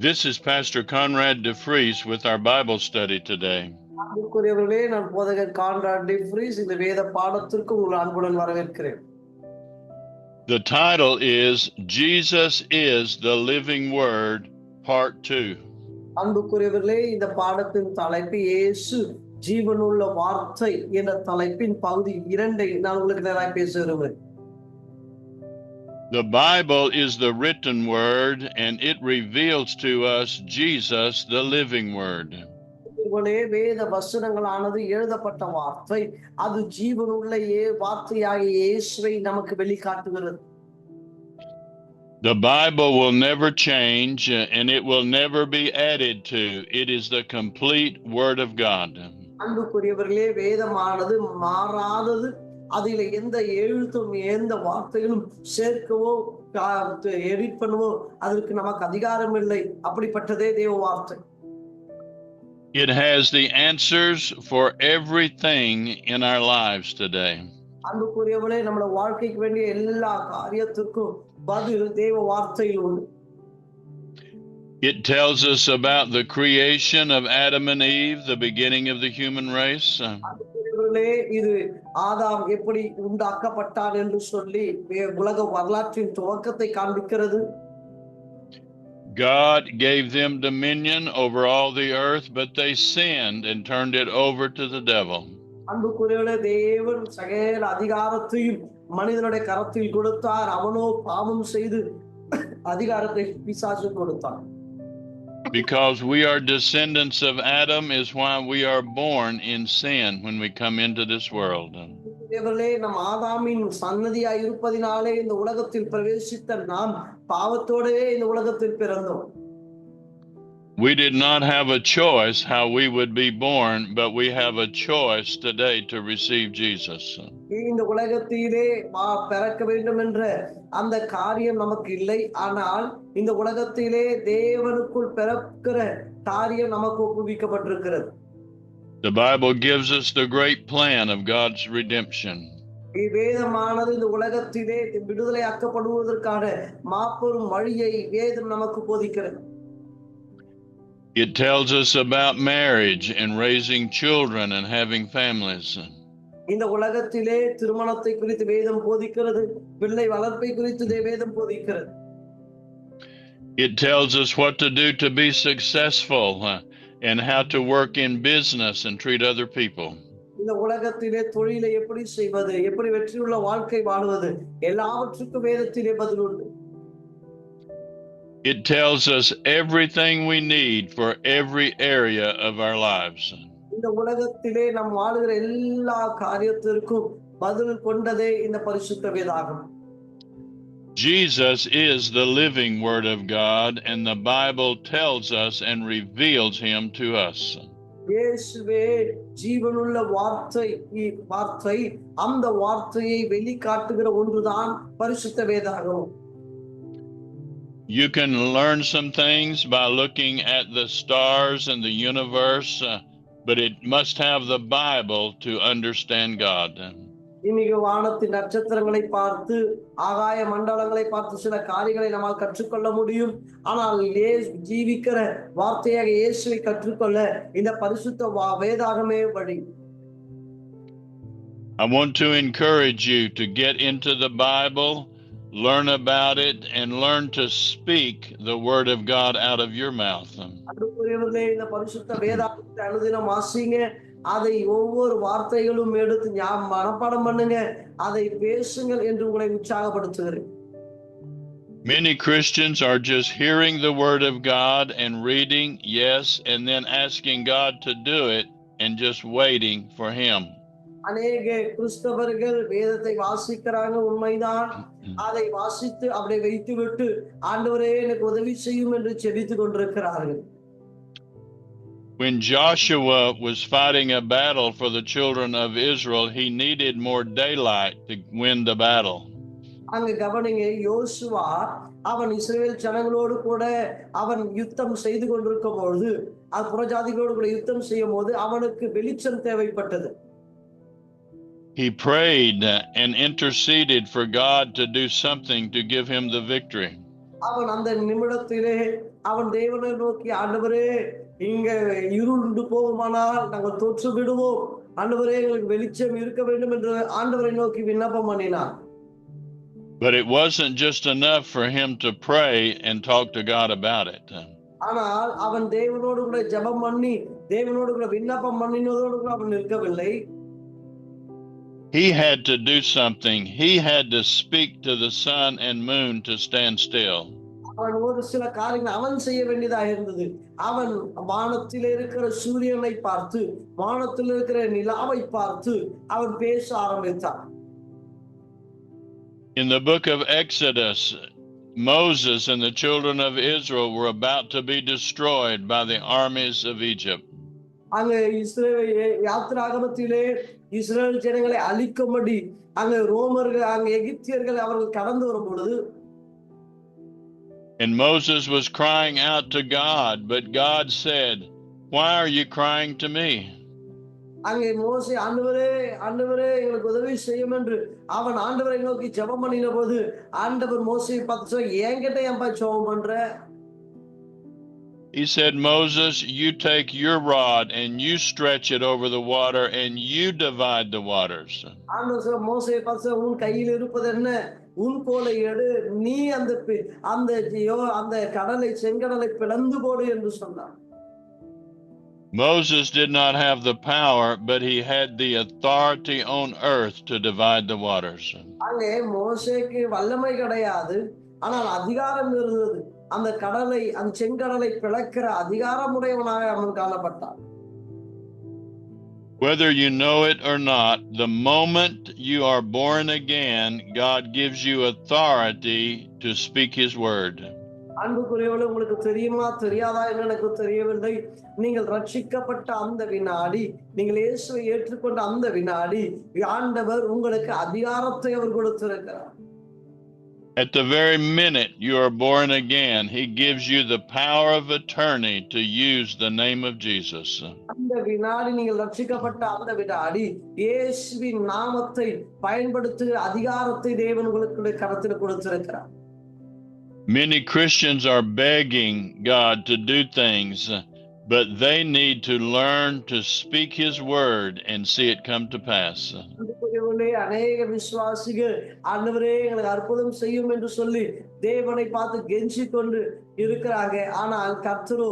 This is Pastor Conrad DeFries with our Bible study today. அன்புக்குரியவர்களே, நான் போதகர் Conrad D freeze இந்த வேத பாடத்திற்கு உங்கள் அன்புடன் வரவேற்கிறேன். The title is Jesus is the Living Word, Part 2. அன்புக்குரியவர்களே, இந்த பாடத்தின் தலைப்பு இயேசு ஜீவனுள்ள வார்த்தை என்ற தலைப்பின் பகுதி 2 நான் உங்களுக்கு நேராக பேச விரும்புகிறேன். The Bible is the written word and it reveals to us Jesus, the living word. வேத வசனங்களானது எழுதப்பட்ட வார்த்தை, அது ஜீவனுள்ள வார்த்தையாகிய இயேசுவை நமக்கு வெளிக்காட்டுகிறது. The Bible will never change and it will never be added to. It is the complete word of God. அன்புக்குரியவர்களே, வேதமானது மாறாதது. அதில் எந்த எழுத்தும் எந்த வார்த்தைகளும் சேர்க்கவோ எடிட் பண்ணவோ அதற்கு நமக்கு அதிகாரம் இல்லை. அப்படிப்பட்டதே தேவ வார்த்தை. It has the answers for everything in our lives today. அன்புக்குரியவர்களே, நம்முடைய வாழ்க்கைக்கு வேண்டிய எல்லா காரியத்துக்கும் பதில் தேவ வார்த்தையில் உண்டு. It tells us about the creation of Adam and Eve, the beginning of the human race. இது ஆதாம் எப்படி உண்டாக்கப்பட்டான் என்று சொல்லி உலக வரலாற்றின் துவக்கத்தை காண்பிக்கிறது. God gave them dominion over all the earth, but they sinned and turned it over to the devil. அன்புக்குரியவர்களே, தேவன் சகல அதிகாரத்தையும் மனிதனுடைய கரத்தில் கொடுத்தார். அவனோ பாவம் செய்து அதிகாரத்தை பிசாசுக்கு கொடுத்தான். Because we are descendants of Adam is why we are born in sin when we come into this world. தேவர்களே, நம் ஆதாமின் சன்னதியாய் இருப்பதினாலே இந்த உலகத்தில் பிரவேசித்த நாம் பாவத்தோடவே இந்த உலகத்தில் பிறந்தோம். We did not have a choice how we would be born, but we have a choice today to receive Jesus. இந்த உலகத்திலே பிறக்க வேண்டும் என்ற அந்த காரியம் நமக்கு இல்லை. ஆனால் இந்த உலகத்திலே தேவனுக்குள் பிறக்கிற காரியம் நமக்கு ஒப்புவிக்கப்பட்டிருக்கிறது. The Bible gives us the great plan of God's redemption. வேதமானது இந்த உலகத்திலே விடுதலையாக்கப்படுவதற்கான மாபெரும் வழியை வேதம் நமக்கு போதிக்கிறது. It tells us about marriage and raising children and having families. இந்த உலகத்திலே திருமணத்தை குறித்து வேதம் போதிக்கிறது, பிள்ளை வளர்ப்பை குறித்து வேதம் போதிக்கிறது. It tells us what to do to be successful and how to work in business and treat other people. இந்த உலகத்திலே தொழிலை எப்படி செய்வது, எப்படி வெற்றியுள்ள வாழ்க்கை வாழுவது, எல்லாவற்றுக்கும் வேதத்திலே பதில் உண்டு. It tells us everything we need for every area of our lives. இந்த உலகத்திலே நாம் வாழுகிற எல்லா காரியத்திற்கும் பதில் கொண்டதே இந்த பரிசுத்த வேதாகம். Jesus is the living word of God and the Bible tells us and reveals him to us. இயேசுவே ஜீவனுள்ள வார்த்தை, அந்த வார்த்தையை வெளிக்காட்டுகிற ஒன்றுதான் பரிசுத்த வேதாகம். You can learn some things by looking at the stars and the universe, but it must have the Bible to understand God. இன்னைக்கு வானத்தின் நட்சத்திரங்களை பார்த்து, ஆகாய மண்டலங்களை பார்த்து சில காரியங்களை நம்மால் கற்றுக்கொள்ள முடியும். ஆனால் ஜீவிக்கிற வார்த்தையாக இயேசுவை கற்றுக்கொள்ள இந்த பரிசுத்த வேதாகமே வழி. I want to encourage you to get into the Bible, learn about it, and learn to speak the word of God out of your mouth. அன்புக்குரியவர்களே, இந்த பரிசுத்த வேதாகத்தை அனுதினம் வாசிங்க. அதை ஒவ்வொரு வார்த்தைகளும் எடுத்து மனப்பாடம் பண்ணுங்க, அதை பேசுங்கள் என்று உங்களை உற்சாகப்படுத்துகிறேன். Many Christians are just hearing the word of God and reading, yes, and then asking God to do it and just waiting for him. அநேக கிறிஸ்தவர்கள் வேதத்தை வாசிக்கிறாங்க, உண்மைதான். அதை வாசித்து அப்படியே வைத்து விட்டு ஆண்டவரே எனக்கு உதவி செய்யும் என்று ஜெபித்துக் கொண்டிருக்கிறார்கள். When Joshua was fighting a battle for the children of Israel, he needed more daylight to win the battle. அங்க கவனிங்க, யோசுவா அவன் இஸ்ரவேல் ஜனங்களோடு கூட அவன் யுத்தம் செய்து கொண்டிருக்கும் பொழுது, புறஜாதிகளோடு கூட யுத்தம் செய்யும் போது அவனுக்கு வெளிச்சம் தேவைப்பட்டது. He prayed and interceded for God to do something to give him the victory. அவன் அந்த நிமிடத்திலே அவன் தேவனை நோக்கி, ஆண்டவரே இங்க இருண்டு போகுமானால் நாங்கள் தோற்று விடுவோம், ஆண்டவரே எங்களுக்கு வெளிச்சம் இருக்க வேண்டும் என்று ஆண்டவரை நோக்கி விண்ணப்பம் பண்ணினான். But it wasn't just enough for him to pray and talk to God about it. ஆனால் அவன் தேவனோடு கூட ஜெபம் பண்ணி தேவனோடு கூட விண்ணப்பம் பண்ணினதோடு கூட அவன் நிற்கவில்லை. He had to do something. He had to speak to the sun and moon to stand still. அவன் ஒரு சில காரியங்கள் அவன் செய்ய வேண்டியதாக இருந்தது. அவன் வானத்தில் இருக்கிற சூரியனை பார்த்து, வானத்தில் இருக்கிற நிலாவை பார்த்து அவன் பேச ஆரம்பித்தான். In the book of Exodus, Moses and the children of Israel were about to be destroyed by the armies of Egypt. அங்க யாத்திராகமத்திலே இஸ்ரேல் ஜனங்களை அழிக்கும்படி அங்க ரோமர்கள் அங்க எகிப்தியர்கள் அவர்கள் கடந்து வரும் பொழுது, and Moses was crying out to God, but God said, "Why are you crying to me?" அங்கே மோசே, ஆண்டவரே ஆண்டவரே எங்களுக்கு உதவி செய்யும் என்று அவன் ஆண்டவரை நோக்கி ஜெபம் பண்ணின போது ஆண்டவர் மோசேயை பார்த்து சொன்னார், என்கிட்ட ஏன்பா ஜெபம் பண்ற? He said, Moses, you take your rod and you stretch it over the water and you divide the waters. ஆண்டவர் மோசேயை பார்த்து, உன் கையில் இருப்பது என்ன? உன் கோலை எடு, நீ அந்த கடலை செங்கடலை பிளந்து போடு என்று சொன்னார். Moses did not have the power, but he had the authority on earth to divide the waters. அங்கே மோசேக்கு வல்லமை கிடையாது, ஆனால் அதிகாரம் இருந்தது. அந்த கடலை, அந்த செங்கடலை பிளக்கிற அதிகாரமுடையவனாக அவன் காணப்பட்டான். Whether you know it or not, the moment you are born again, God gives you authority to speak His word. அன்புக்குரியவர்களே, உங்களுக்கு தெரியுமா தெரியாதா என்று எனக்கு தெரியவில்லை. நீங்கள் ரட்சிக்கப்பட்ட அந்த வினாடி, நீங்கள் இயேசுவை ஏற்றுக்கொண்ட அந்த வினாடி ஆண்டவர் உங்களுக்கு அதிகாரத்தை அவர் கொடுத்திருக்கிறார். At the very minute you are born again, He gives you the power of attorney to use the name of Jesus. அந்த வினாடி நீங்கள் ரட்சிக்கப்பட்ட அந்த வினாடி இயேசுவின் நாமத்தை பயன்படுத்துகிற அதிகாரத்தை தேவன் உங்களுக்கு கரத்தில் கொடுத்திருக்கிறார். Many Christians are begging God to do things, but they need to learn to speak His word and see it come to pass. அநேக விசுவாசிகள் ஆண்டவரே எங்களுக்கு அற்புதம் செய்யும் என்று சொல்லி தேவனை பார்த்து கெஞ்சி கொண்டு இருக்கிறாங்க. ஆனால் கர்த்தரோ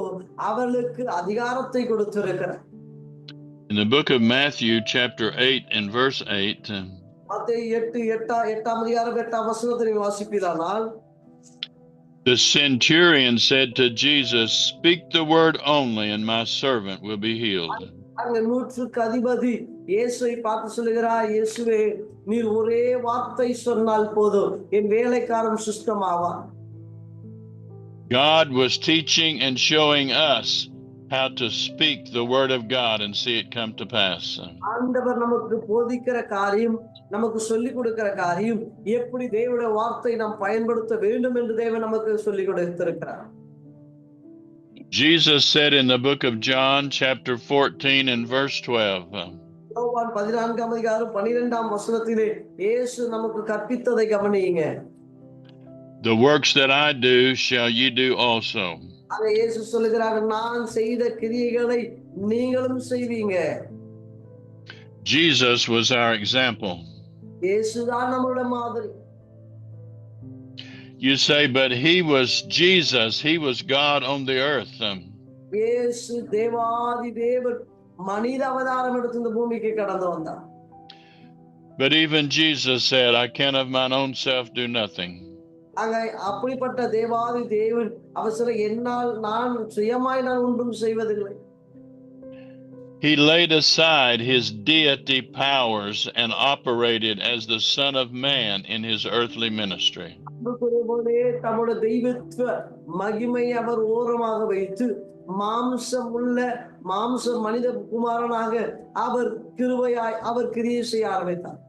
அவர்களுக்கு அதிகாரத்தை கொடுத்திருக்கிறார். In the book of Matthew chapter 8 and verse 8, மத்தேயு 8ஆம் அதிகாரம் 8ஆம் வசனத்தை வாசிப்பீரானால், the centurion said to Jesus, "Speak the word only and my servant will be healed." அங்க 100க்கு அதிபதி இயேசுவை பார்த்து சொல்லுகிறார், இயேசுவே நீர் ஒரே வார்த்தை சொன்னால் போதும், என் வேலைக்காரன் சுத்தமாவான். God was teaching and showing us how to speak the word of God and see it come to pass. ஆண்டவர் நமக்கு போதிக்கிற காரியம், நமக்கு சொல்லிக் கொடுக்கிற காரியம், எப்படி தேவனுடைய வார்த்தை நாம் பயன்படுத்த வேண்டும் என்று தேவன் நமக்கு சொல்லிக் கொடுத்திருக்கிறார். Jesus said in the book of John chapter 14 and verse 12, யோவான் 14ஆம் அதிகாரம் 12ஆம் வசனத்திலே இயேசு நமக்கு கற்பித்ததை கவனியுங்க. the works that I do shall you do also. அங்க இயேசு சொல்லுகிறார், நான் செய்த கிரியைகளை நீங்களும் செய்வீங்க. Jesus was our example. இயேசுதான் நம்மளுடைய மாதிரி. You say, but He was Jesus, He was God on the earth. இயேசு தேவாதி தேவன் மனித அவதாரம் எடுத்து இந்த பூமிக்கு கடந்து வந்தார். But even Jesus said, I can of mine own self do nothing. அங்க அப்படிப்பட்ட தேவாதி தேவன் அவசர என்னால் நான் சுயமாய் நான் ஒன்றும் செய்வதில்லை. He laid aside His deity powers and operated as the Son of Man in His earthly ministry. தம்முடைய தெய்வத்துவ மகிமை அவர் ஓரமாக வைத்து மாம்ச மனித குமாரனாக அவர் கிருபையாய் அவர் கிரியை செய்ய ஆரம்பித்தார்.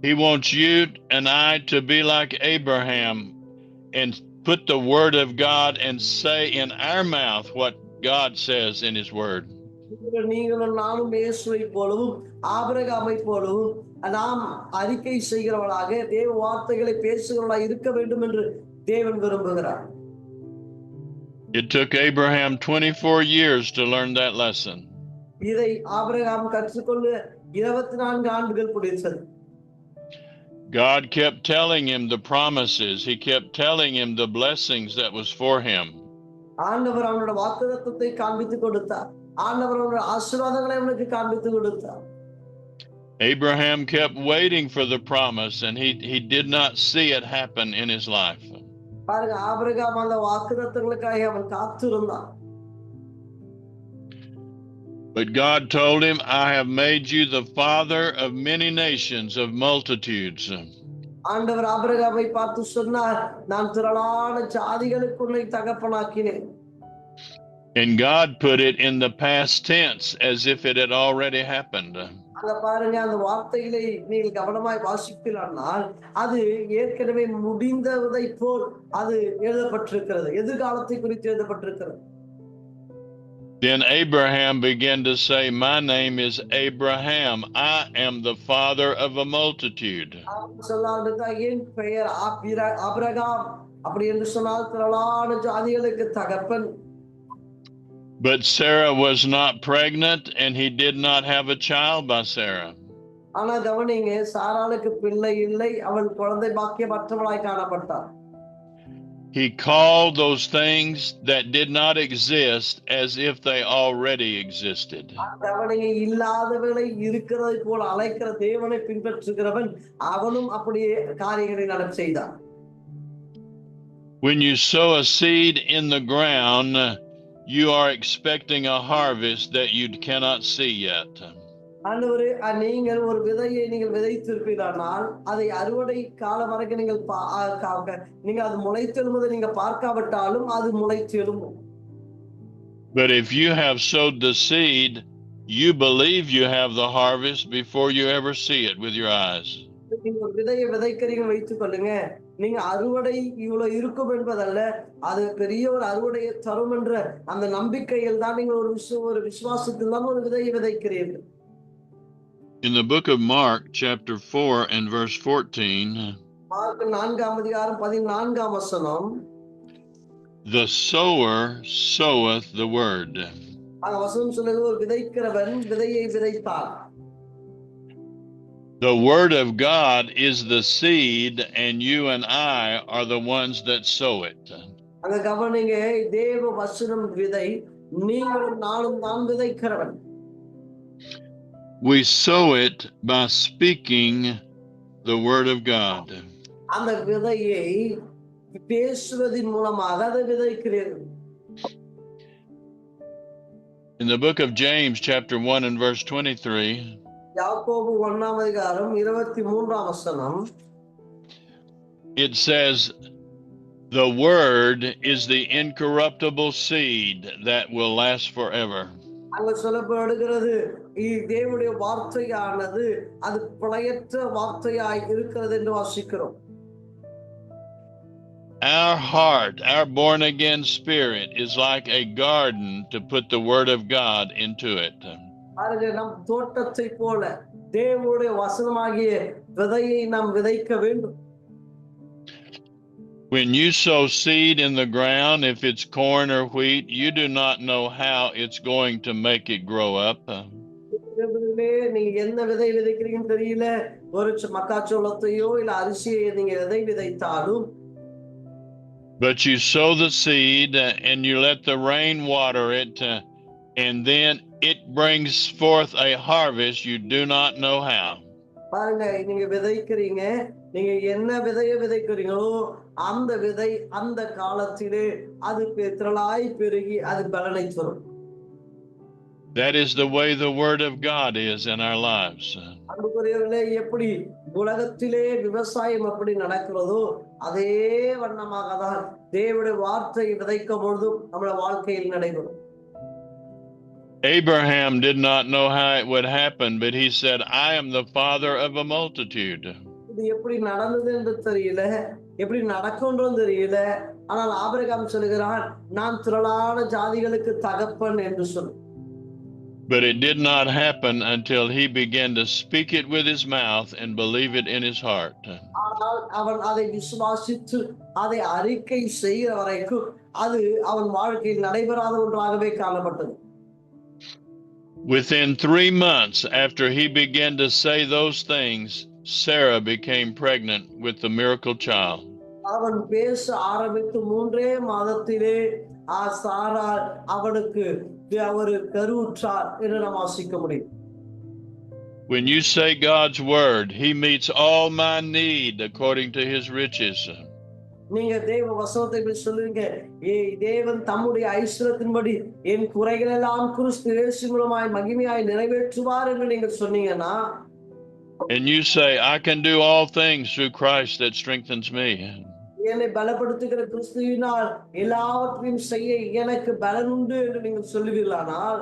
He wants you and I to be like Abraham and put the word of God and say in our mouth what God says in His word. நீங்களும் நானும் இயேசுவை போலவும் ஆபிரகாமை போலவும் நாம் அறிக்கை செய்கிறவர்களாக தேவ வார்த்தைகளை பேசுகிறவர்களாக இருக்க வேண்டும் என்று தேவன் விரும்புகிறார். It took Abraham 24 years to learn that lesson. இதை ஆபிரகாம் கற்றுக்கொள்ள 24 ஆண்டுகள் பிடித்தது. God kept telling him the promises. He kept telling him the blessings that was for him. ஆண்டவர் அவனோட வாக்குத்தத்தத்தை காண்பித்து கொடுத்தார். ஆண்டவர் அவனோட ஆசீர்வாதங்களை அவனுக்கு காண்பித்து கொடுத்தார். Abraham kept waiting for the promise, and he did not see it happen in his life. பாருங்க, ஆபிரகாம் அந்த வாக்குத்தத்தங்களுக்காக அவன் காத்திருந்தான். But God told him, I have made you the father of many nations, of multitudes. ஆண்டவர் ஆபிரகாமை பார்த்து சொன்னார், நான் திரளான ஜாதிகளுக்கு உன்னை தகப்பனாக்கினேன். And God put it in the past tense as if it had already happened. அங்க பாருங்க, அந்த வார்த்தைகளை நீங்கள் கவனமாய் வாசிப்பீர்களானால் அது ஏற்கனவே முடிந்ததை போல் அது எழுதப்பட்டிருக்கிறது, எதிர்காலத்தை குறித்து எழுதப்பட்டிருக்கிறது. Then Abraham began to say, my name is Abraham. I am the father of a multitude. என் பெயர் ஆபிரகாம், அப்படி என்று சொன்னால் திரளான ஜாதிகளுக்கு தகப்பன். But Sarah was not pregnant, and he did not have a child by Sarah. ஆனா கவனிங்க, சாராளுக்கு பிள்ளை இல்லை, அவள் குழந்தை பாக்கியமற்றவளாய் காணப்பட்டாள். He called those things that did not exist as if they already existed. கவனிங்க, இல்லாதவளை இருக்கிறதை போல் அழைக்கிற தேவனை பின்பற்றுகிறவன் அவனும் அப்படியே காரியங்களை நடக்க செய்தான். When you sow a seed in the ground, you are expecting a harvest that you cannot see yet. ஆண்டவரே, நீங்கள் ஒரு விதையை நீங்கள் விதைத்திருப்பீர்களானால் அதை அறுவடை காலம் வரைக்கும் நீங்கள் அது முளைத்தெழும்பதை நீங்க பார்க்காவிட்டாலும் அது முளைத்தெழும்பும். But if you have sowed the seed, you believe you have the harvest before you ever see it with your eyes. நீங்க ஒரு விதையை விதைக்கிறீங்க வைத்துக் கொள்ளுங்க, நீங்க அறுவடை இவ்வளவு இருக்கும் என்பதல்ல, அது பெரிய ஒரு அறுவடையை தரும் என்ற அந்த நம்பிக்கையில் தான் நீங்கள் ஒரு விசுவாசத்தில் தான் ஒரு விதையை விதைக்கிறீர்கள். In the book of Mark, chapter 4 and verse 14, mark 4ஆம் அதிகாரம் 14ஆம் வசனம், the sower soweth the word. அந்த வசனம் சொல்லுது, ஒரு விதைக்கிறவன் விதையை விதைத்தான். The word of God is the seed, and you and I are the ones that sow it. அங்க கவனிங்க, தேவ வசனம் விதை, நீங்களும் நானும் தான் விதைக்கிறவன். We sow it by speaking the word of God. அந்த விதையை பேசுவதின் மூலமாக அதை விதைக்கிறீர்கள். In the book of James, chapter 1 and verse 23, யாக்கோபு 1ஆம் அதிகாரம் 23ஆம் வசனம், it says, the word is the incorruptible seed that will last forever. அங்க சொல்லப்படுகிறது, தேவனுடைய வார்த்தையானது அது பிழையற்ற வார்த்தையாய் இருக்கிறது என்று வாசிக்கிறோம். Our heart, our born again spirit is like a garden to put the word of God into it. பாருங்க, நம் தோட்டத்தை போல தேவனுடைய வசனமாகிய விதையை நாம் விதைக்க வேண்டும். When you sow seed in the ground, if it's corn or wheat, you do not know how it's going to make it grow up. நீங்க என்ன விதை விதைக்கிறீங்கன்னு தெரியல, ஒரு மக்காச்சோளத்தையோ இல்ல அரிசியை நீங்க எதை விதைத்தாலும், but you sow the seed and you let the rain water it, and then it brings forth a harvest you do not know how. பாருங்க, நீங்க விதைக்கிறீங்க, நீங்க என்ன விதையை விதைக்கிறீங்களோ அந்த விதை அந்த காலத்திலே அது திரளாய் பெருகி அது பலனை தரும். That is the way the word of God is in our lives. அன்புக்குரியவர்களே, எப்படி உலகத்திலே விவசாயம் எப்படி நடக்கிறதோ அதே வண்ணமாக தான் தேவனுடைய வார்த்தை விதைக்கும் பொழுதும் நம்முடைய வாழ்க்கையில் நடைபெறும். Abraham did not know how it would happen, but he said, I am the father of a multitude. இது எப்படி நடந்தது என்று தெரியல, எப்படி நடக்கும்ன்றும் தெரியல, ஆனால் ஆபிரகாம் சொல்கிறான், நான் திரளான ஜாதிகளுக்கு தகப்பன் என்று சொல்லு. But it did not happen until he began to speak it with his mouth and believe it in his heart. ஆனால் அவன் அதை விசுவாசித்து அதை அறிக்கை செய்கிற வரைக்கும் அது அவன் வாழ்க்கையில் நடைபெறாத ஒன்றாகவே காணப்பட்டது. Within 3 months after he began to say those things, Sarah became pregnant with the miracle child. அவன் பேச ஆரம்பித்து 3 மாதத்திலே சாராள் அவனுக்கு அவர் கருவுற்றார் என்று நாம் வாசிக்க முடியும். When you say God's word, he meets all my need according to his riches. நீங்க தேவ வசனத்தை சொல்லுங்க, தேவன் தம்முடைய ஐஸ்வரத்தின்படி என் குறைகள் எல்லாம் கிறிஸ்து இயேசு மூலமாய் மகிமையாய் நிறைவேற்றுவார் என்று நீங்க சொன்னீங்கன்னா, and you say I can do all things through Christ that strengthens me. என்னை பலப்படுத்துகிற கிறிஸ்துவினால் எல்லாவற்றையும் செய்ய எனக்கு பலன் உண்டு என்று நீங்கள் சொல்லுவீர்களானால்,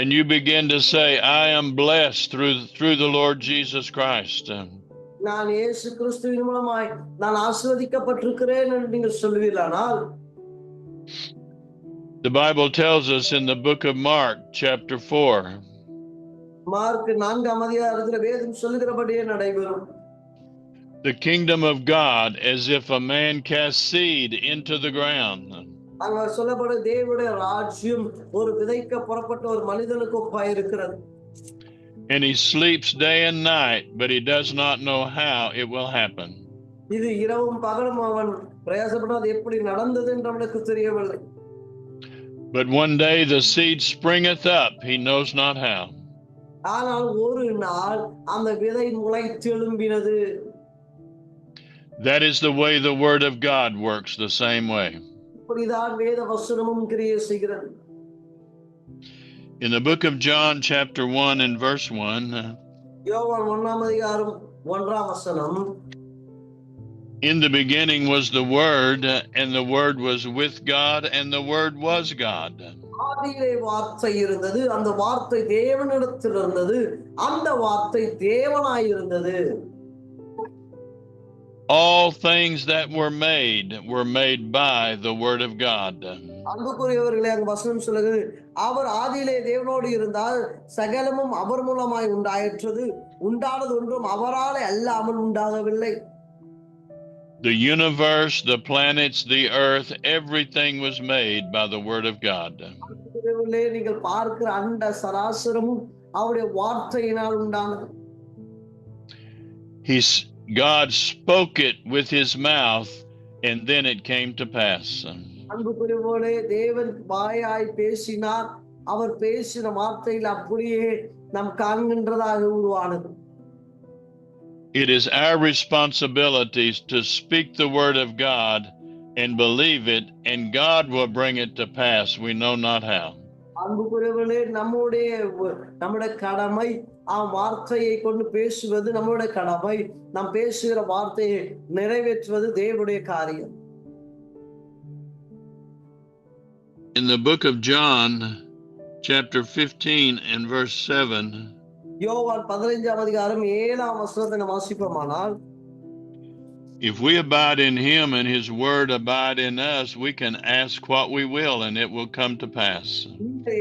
and you begin to say I am blessed through the Lord Jesus Christ. நான் இயேசு கிறிஸ்துவின் மூலமாய் நான் ஆசீர்வதிக்கப்பட்டிருக்கிறேன் என்று நீங்கள் சொல்லுவீர்களானால், the Bible tells us in the book of Mark chapter 4, mark 4 வேதம் சொல்லுகிறபடியே நடைபெறும். the kingdom of God as if a man cast seed into the ground. அங்க சொல்லப்படும் தேவனுடைய ராஜ்யம் ஒரு விதைக்க புறப்பட்ட ஒரு மனிதனுக்கு ஒப்பாய் இருக்கிறது. And he sleeps day and night, but he does not know how it will happen. இது இரவும் பகலும் அவன் பிரயாசப்பட்டது எப்படி நடந்தது என்று அவனுக்கு தெரியவில்லை. But one day the seed springeth up, he knows not how. ஆனால் ஒரு நாள் அந்த விதை முளைத்தெழும்பினது. That is the way the word of God works, the same way. இப்படிதான் வேத வசனமும் கிரியை செய்கிறது. In the book of John chapter 1 and verse 1, யோவான் 1:1, in the beginning was the Word, and the Word was with God, and the Word was God. ஆதியிலே வார்த்தை இருந்தது, அந்த வார்த்தை தேவனிடத்தில் இருந்தது, அந்த வார்த்தை தேவனாய் இருந்தது. All things that were made by the word of God. அன்புக்குரியவர்களே, அங்கு வசனம் சொல்லுகிறது, அவர் ஆதியிலே தேவனோடு இருந்தால் சகலமும் அவர் மூலமாய் உண்டாயிற்றது, உண்டானது ஒன்றும் அவராலே அல்லாமல் உண்டாகவில்லை. The universe, the planets, the earth, everything was made by the word of God. நீங்கள் பார்க்கிற அண்ட சராசரமும் அவருடைய வார்த்தையினால் உண்டானது. God spoke it with his mouth, and then it came to pass. அன்புக்குரியவர்களே, தேவன் வாயாய் பேசினார், அவர் பேசின வார்த்தையில் அப்படியே நாம் காண்கின்றதாக உருவானது. It is our responsibility to speak the word of God and believe it, and God will bring it to pass. We know not how. அன்புக்குரியவர்களே, நம்முடைய கடமை வார்த்தையை கொண்டு பேசுவது நம்முடைய கடமை. நாம் பேசுகிற வார்த்தையை நிறைவேற்றுவது தேவனுடைய காரியம். In the book of John chapter 15 and verse 7, யோவான் 15:7 வாசிப்போமானால், if we abide in him and his word abide in us, we can ask what we will and it will come to pass.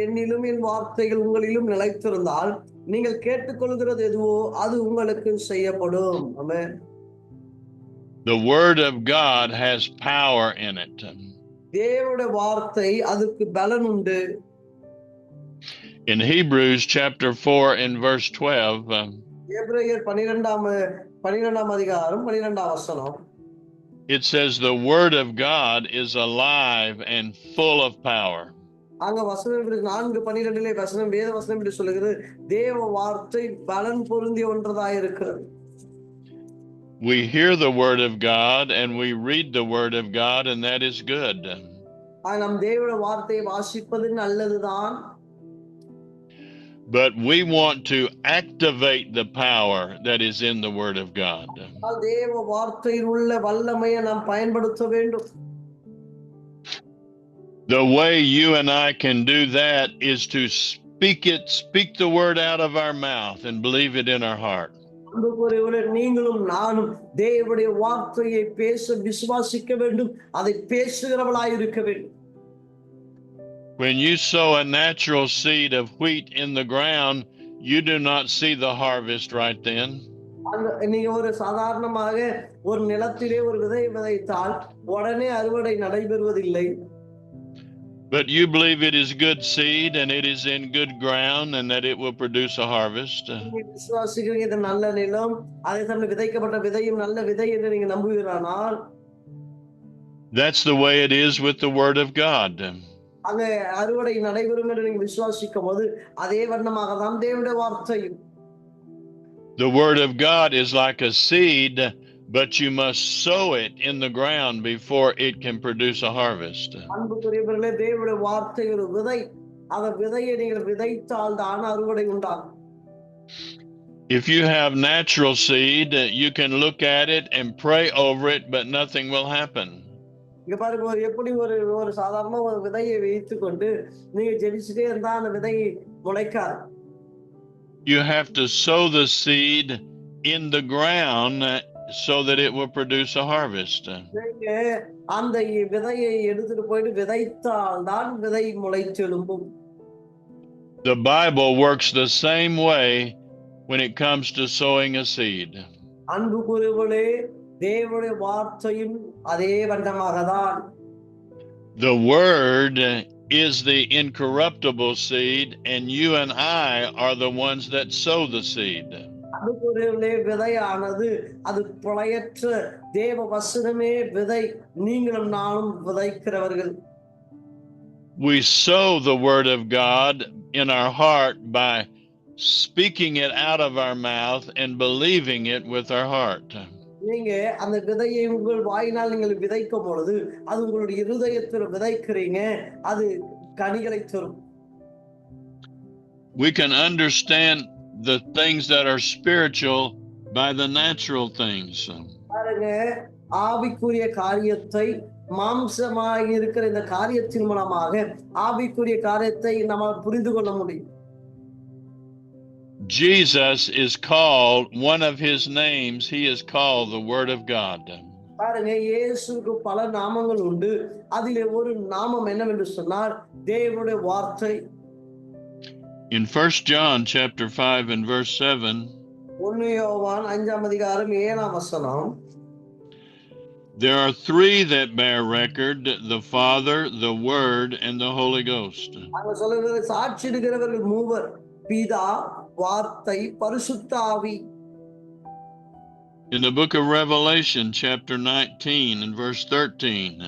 என்னிலும் என் வார்த்தைகள் உங்களிலும் நிலைத்திருந்தால் நீங்கள் கேட்டுக்கொள்கிறது எதுவோ அது உங்களுக்கு செய்யப்படும். ஆமென். The word of God has power in it. தேவனுடைய வார்த்தை அதுக்கு பலன் உண்டு. In Hebrews chapter 4 and verse 12, எபிரேயர் 12:12, it says the word of God is alive and full of power. அங்க வசனம் 4:12 வசனம் வேத வசனம் இப்படி சொல்லுகிறது, தேவ வார்த்தை பலன் பொருந்திய ஒன்றதாக இருக்கிறது. We hear the word of God and we read the word of God, and that is good. நம் தேவனுடைய வார்த்தையை வாசிப்பது நல்லதுதான். But we want to activate the power that is in the word of God. தேவ வார்த்தையில் உள்ள வல்லமையை நாம் பயன்படுத்த வேண்டும். The way you and I can do that is to speak the word out of our mouth and believe it in our heart. நீங்களும் நானும் தேவனுடைய வார்த்தையை பேச விசுவாசிக்க வேண்டும், அதை பேசுகிறவளாய் இருக்க வேண்டும். When you sow a natural seed of wheat in the ground, you do not see the harvest right then. நீங்க ஒரு சாதாரணமாக ஒரு நிலத்திலே ஒரு விதை விதைத்தால் உடனே அறுவடை நடைபெறுவதில்லை. But you believe it is good seed and it is in good ground and that it will produce a harvest. நீங்க விசுவாசிக்கிறீங்க இது நல்ல நிலம், அதே சமயம் விதைக்கப்பட்ட விதையும் நல்ல விதை என்று நீங்க நம்புவீரானால் That's the way it is with the Word of God. அங்க அறுவடை நடைபெறும் என்று நீங்க விசுவாசிக்கும் போது அதே வண்ணமாக தான் தேவனுடைய வார்த்தையும். The Word of God is like a seed, but you must sow it in the ground before it can produce a harvest. அன்புக்குரியவர்களே, தேவனுடைய வார்த்தை ஒரு விதை. அந்த விதையை நீங்கள் விதைத்தால் தான் அறுவடை உண்டாகும். If you have natural seed, you can look at it and pray over it, but nothing will happen. இங்க பாருங்க, எப்படி ஒரு ஒரு சாதாரண ஒரு விதையை வைத்துக் கொண்டு நீங்க ஜெபிச்சுட்டே இருந்தா அந்த விதை முளைக்காது. You have to sow the seed in the ground so that it will produce a harvest. நீங்க அந்த விதையை எடுத்துட்டு போயிட்டு விதைத்தால் தான் விதை முளைச்செழும்பும். The Bible works the same way when it comes to sowing a seed. அன்புக்குரியவர்களே, தேவனுடைய வார்த்தையும் அதே வண்ணமாக தான். The Word is the incorruptible seed, and you and I are the ones that sow the seed. அன்புக்குரியவர்களே, விதையானது அது பிழையற்ற தேவ வசனமே விதை. நீங்களும் நானும் விதைக்கிறவர்கள். We sow the Word of God in our heart by speaking it out of our mouth and believing it with our heart. நீங்க அந்த விதையை உங்கள் வாயினால் நீங்கள் விதைக்கும் பொழுது அது உங்களுடைய இருதயத்தில் விதைக்கிறீங்க, அது கனிகளை தரும். We can understand the things that are spiritual by the natural things. பாருங்க, ஆவிக்குரிய காரியத்தை மாம்சமாக இருக்கிற இந்த காரியத்தின் மூலமாக ஆவிக்குரிய காரியத்தை நம்ம புரிந்து கொள்ள முடியும். Jesus is called, one of his names, he is called the Word of God. பாருங்க, இயேசுவுக்கு பல நாமங்கள் உண்டு. அதிலே ஒரு நாமம் என்னவென்று சொன்னால் தேவனுடைய வார்த்தை. In 1 John chapter 5 and verse 7, 1 யோவான் 5ஆம் அதிகாரம் 7ஆம் வசனம், there are three that bear record, the Father, the Word, and the Holy Ghost. அங்க சொல்லுகிறது சாட்சியிடுகிறவர்கள் மூவர், பிதா, வார்த்தை, பரிசுத்த ஆவி. In the book of Revelation chapter 19 and verse 13,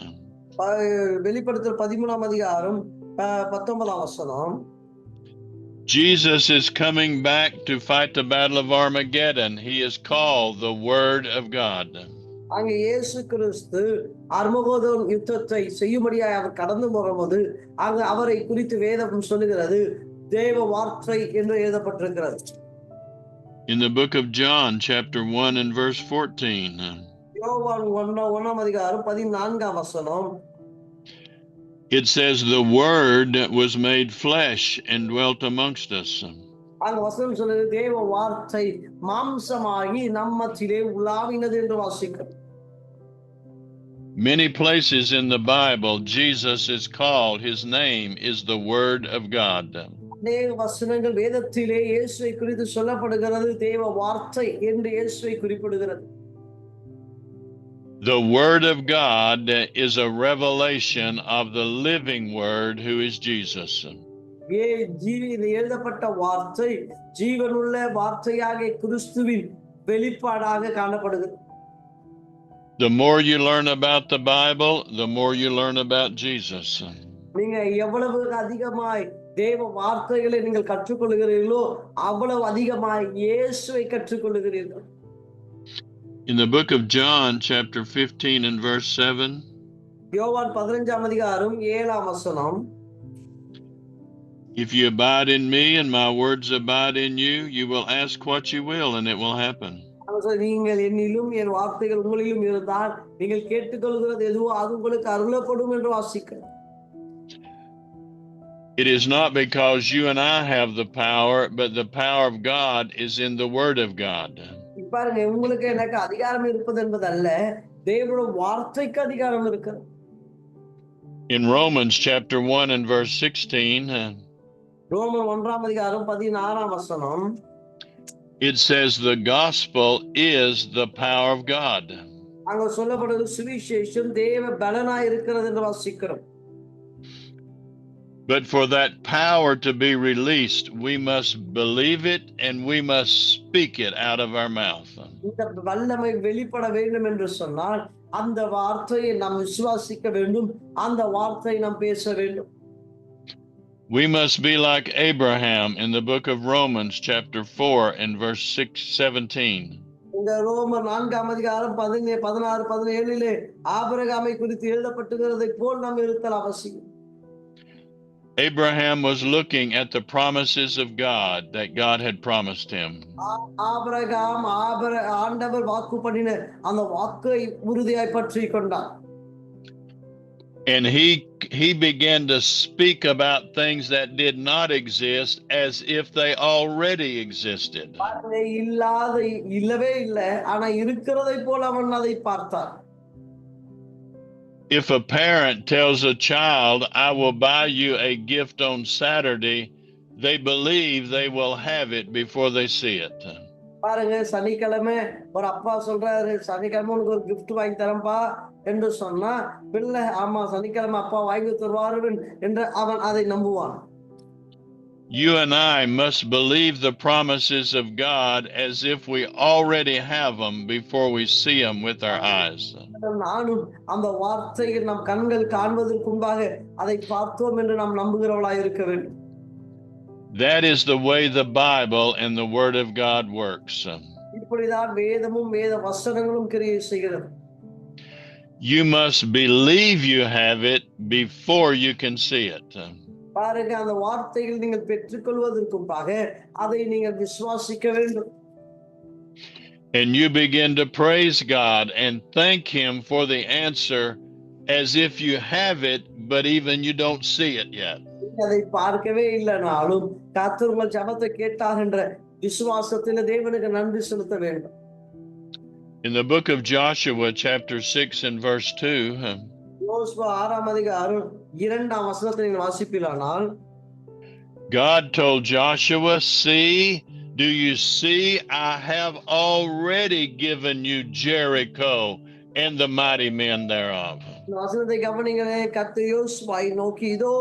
வெளிப்படுத்தல் 13ஆம் அதிகாரம் 19ஆம் வசனம், Jesus is coming back to fight the battle of Armageddon. He is called the Word of God. அங்க இயேசு கிறிஸ்து அர்மகோதோன் யுத்தத்தை செய்யும்படியாக அவர் கடந்து போகும்போது அங்க அவரை குறித்து வேதம் சொல்லுகிறது தேவ வார்த்தை என்று எழுதப்பட்டிருக்கிறது. In the book of John chapter 1 and verse 14, யோவான் 1ஆம் அதிகாரம் 14ஆம் வசனம், it says the Word was made flesh and dwelt amongst us. அங்க வசனம் சொல்லுது தேவ வார்த்தை மாம்சமாகி நம்மத்திலே உலாவினது என்று வாசிக்கிறோம். Many places in the Bible, Jesus is called, his name is the Word of God. அநேக வசனங்கள் வேதத்திலே இயேசுவை குறித்து சொல்லப்படுகிறது, தேவ வார்த்தை என்று இயேசுவை குறிப்பிடுகிறது. The Word of God is a revelation of the living Word who is Jesus. எழுதப்பட்ட வார்த்தை ஜீவனுள்ள வார்த்தையாக கிறிஸ்துவின் வெளிப்பாடாக காணப்படுகிறது. The more you learn about the Bible, the more you learn about Jesus. நீங்க எவ்வளவு அதிகமாய் தேவ வார்த்தைகளை நீங்கள் கற்றுக்கொள்கிறீர்களோ அவ்வளவு அதிகமாய் இயேசுவை கற்றுக்கொள்கிறீர்கள். In the book of John chapter 15 and verse 7, யோவான் 15ஆம் அதிகாரம் 7ஆம் வசனம், if you abide in me and my words abide in you, you will ask what you will and it will happen. நீங்கள் என்னிலும் என் வார்த்தைகள் உங்களிலும் இருந்தால் நீங்கள் கேட்டுக்கொள்கிறது எதுவோ அது உங்களுக்கு அருளப்படும் என்று வாசிக்கிறேன். It is not because you and I have the power, but the power of God is in the Word of God. பாருங்க, உங்களுக்கு எனக்கு அதிகாரம் இருப்பது என்பதல்ல, தேவனுடைய வார்த்தைக்கு அதிகாரம் இருக்கு. In Romans chapter 1 and verse 16, ரோமர் 1ஆம் அதிகாரம் 16ஆம் வசனம், It says the gospel is the power of God. அங்க சொல்லப்படுது சுவிசேஷம் தேவ பலனாய் இருக்கிறது என்று வாசிக்கிறோம். But for that power to be released, we must believe it and we must speak it out of our mouth. இந்த வல்லமை வெளிப்பட வேண்டும் என்று சொன்னால் அந்த வார்த்தையை நாம் விசுவாசிக்க வேண்டும், அந்த வார்த்தையை நாம் பேச வேண்டும். We must be like Abraham in the book of Romans chapter 4 and verse 17. இந்த ரோமர் 4ஆம் அதிகாரம் 16, 17 ஆபிரகாமை குறித்து எழுதப்பட்டிருக்கிறதை போல் நாம் இருத்தல் அவசியம். Abraham was looking at the promises of God that God had promised him. Abraham ஆண்டவர் வாக்கு பண்ணின அந்த வாக்கை உறுதியாய் பற்றிக் கொண்டார். And he began to speak about things that did not exist as if they already existed. இல்லாத இல்லவே இல்லை, ஆனா இருக்கிறதை போல அவன் அதை பார்த்தான். If a parent tells a child, I will buy you a gift on Saturday, they believe they will have it before they see it. பாருங்க, சனிக்கிழமை ஒரு அப்பா சொல்றாரு, சனிக்கிழமை உனக்கு ஒரு gift வாங்கி தரம்பா என்று சொன்னா பிள்ளை ஆமா சனிக்கிழமை அப்பா வாங்கி தருவார்கள் என்று அவன் அதை நம்புவான். You and I must believe the promises of God as if we already have them before we see them with our eyes. நானும் அந்த வார்த்தையை நம் கண்கள் காண்பதற்கு முன்பாக அதை பார்த்தோம் என்று நாம் நம்புகிறவளாய் இருக்க வேண்டும். That is the way the Bible and the Word of God works. இப்படிதான் வேதமும் வேத வசனங்களும் கிரியை செய்கிறது. You must believe you have it before you can see it. பாருங்க, அந்த வார்த்தைகள் நீங்கள் பெற்றுக்கொள்வதற்கு முன்பாக அதை நீங்கள் விசுவாசிக்க வேண்டும். And you begin to praise God and thank Him for the answer as if you have it, but even you don't see it yet. அதை பார்க்கவே இல்லைனாலும் கர்த்தர் உங்கள் ஜெபத்தை கேட்டார் என்ற விசுவாசத்தில் தேவனுக்கு நன்றி செலுத்த வேண்டும். In the book of Joshua, chapter 6 and verse 2, யோசுவா 6ஆம் அதிகாரம் 2ஆம் வசனத்தை நீங்கள் வாசிப்பீர்களானால், God told Joshua, see, do you see, I have already given you Jericho and the mighty men thereof. இந்த வசனத்தை கவனிங்களே. கர்த்தர் யோசுவாவை நோக்கி, இதோ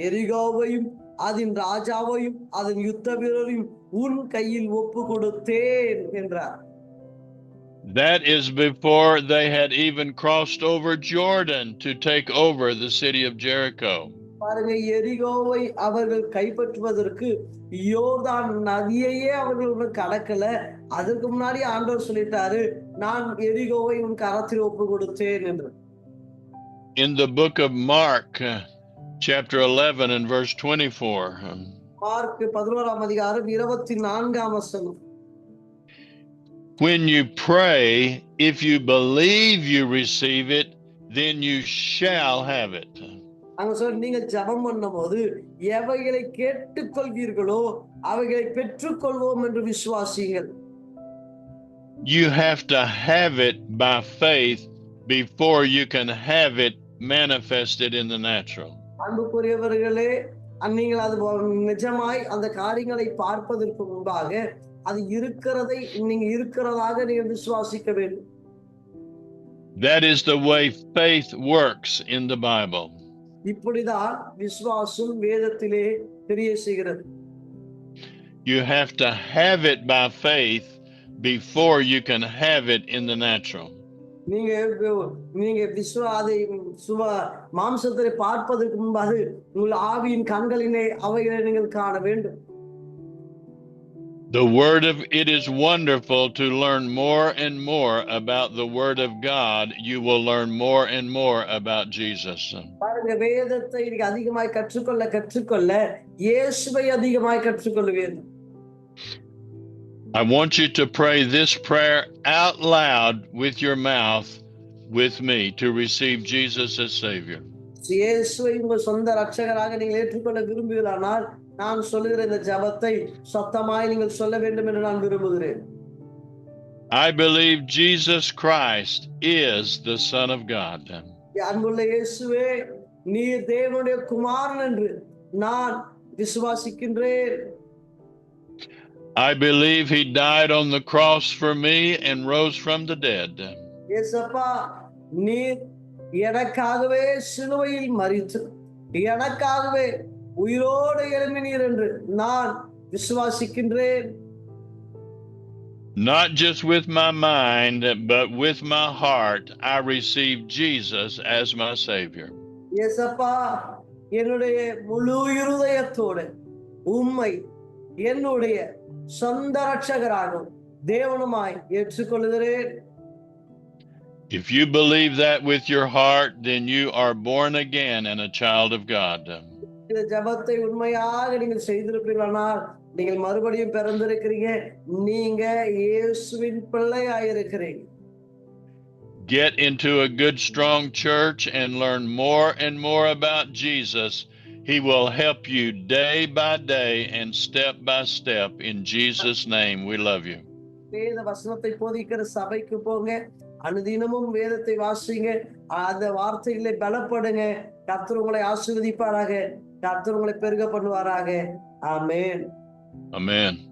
எரிகோவையும் அதன் ராஜாவையும் அதன் யுத்த வீரரையும் உன் கையில் ஒப்பு கொடுத்தேன் என்றார். That is before they had even crossed over Jordan to take over the city of Jericho. பாருங்க, எரிகோவை அவர்கள் கைப்பற்றுவதற்கு யோர்தான் நதியையே அவர்கள் கடக்கல. அதற்கு முன்னாடி ஆண்டவர் சொல்லிட்டாரு, நான் எரிகோவை உன் கரத்தில் ஒப்பு கொடுத்தேன் என்று. In the book of Mark, chapter 11 and verse 24. Mark 11ஆம் அதிகாரம் 24ஆம் வசனம். When you pray, if you believe you receive it, then you shall have it. அங்க சொல்ல, நீங்க ஜெபம் பண்ணும்போது எவைகளை கேட்டுக்கொள்வீர்களோ அவைகளை பெற்றுக்கொள்வோம் என்று விசுவாசியுங்கள். You have to have it by faith before you can have it manifested in the natural. அன்புக்குரியவர்களே, நீங்கள் அது நிஜமாய் அந்த காரியங்களை பார்ப்பதற்கு முன்பாக அது இருக்கிறதை நீங்க இருக்கிறதாக நீங்க விசுவாசிக்க வேண்டும். That is the way faith works in the Bible. இப்படிதான் விசுவாசம் வேதத்திலே கிரியை செய்கிறது. You have to have it by faith before you can have it in the natural. நீங்க அதை மாம்சத்தை பார்ப்பதற்கு முன்பாக உங்கள் ஆவியின் கண்களிலே அவைகளை நீங்கள் காண வேண்டும். The word of it is wonderful to learn more and more about the word of God. You will learn more and more about Jesus. பாருங்க, வேதத்தை அதிகமாய் கற்றுக்கொள்ள இயேசுவை அதிகமாய் கற்றுக்கொள்வீர்கள். I want you to pray this prayer out loud with your mouth with me to receive Jesus as Savior. இயேசுவை உங்கள் சொந்த இரட்சகராக நீங்கள் ஏற்றுக்கொள்ள விரும்புகிறானால் நான் சொல்லுகிற இந்த ஜெபத்தை சத்தமாய் நீங்கள் சொல்ல வேண்டும் என்று நான் விரும்புகிறேன். I believe Jesus Christ is the Son of God. அன்புள்ள இயேசுவே, நீர் தேவனுடைய குமாரன் என்று நான் விசுவாசிக்கின்றேன். I believe he died on the cross for me and rose from the dead. ஏசப்பா, நீர் எனக்காகவே சிலுவையில் மரித்து எனக்காகவே உயிரோடு எழும்பினீர் என்று நான் விசுவாசிக்கின்றேன். Not just with my mind, but with my heart, I receive Jesus as my Savior. ஏசப்பா, என்னுடைய முழு இருதயத்தோடு உம்மை என்னுடைய சொந்த ரட்சகராகவும் தேவனுமாய் ஏற்றுக்கொள்கிறேன். If you believe that with your heart, then you are born again and a child of God. இந்த ஜெபத்தை உண்மையாக நீங்கள் செய்திருப்பீர்களானால் நீங்கள் மறுபடியும் பிறந்திருக்கிறீங்க. நீங்க இயேசுவின் பிள்ளையாயிருக்கிறீங்க. Get into a good, strong church and learn more and more about Jesus. He will help you day by day and step by step. In Jesus' name, we love you. வேத வசனத்தை போதிக்கிற சபைக்கு போங்க. அனுதினமும் வேதத்தை வாசிங்க. அந்த வார்த்தைகளை பலப்படுங்க. கர்த்தர் உங்களை ஆசீர்வதிப்பாராக. கர்த்தர் உங்களை பெருக பண்ணுவாராக. ஆமென். Amen.